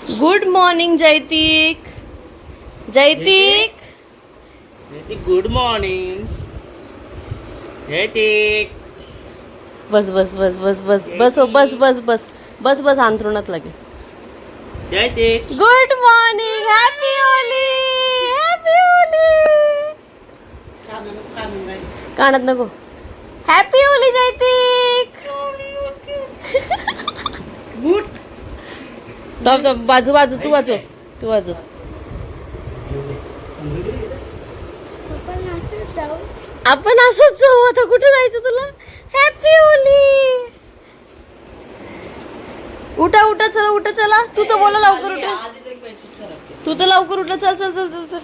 Good morning Jaytik. Jaytik good morning. Jaytik बस बस बस बस बस बस बस बस बस बस बस अंथरुणात लगे. Jaytik good morning. Happy Holi. Happy Holi. कानात नको. हॅपी होली जयतिक. थांब थांब बाजू बाजू तू वाजव. तू वाजव. आपण असंच जाऊ आता. कुठे जायचं तुला. Happy Holy. उठा उठा चला उठा चला. तू तर बोला लवकर उठा. तू तर लवकर उठा. चल चल चल चल चल.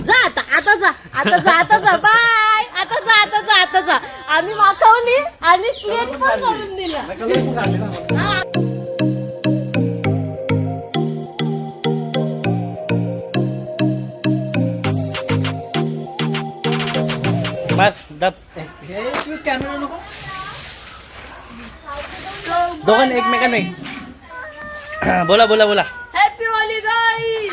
जा आता जा बाय आता जा आम्ही माखवली आणि क्लिअर पण करून दिला. दब कॅमेरा नको. दोघांना एकमेकांना बोला बोला बोला हॅपी होली गाईस.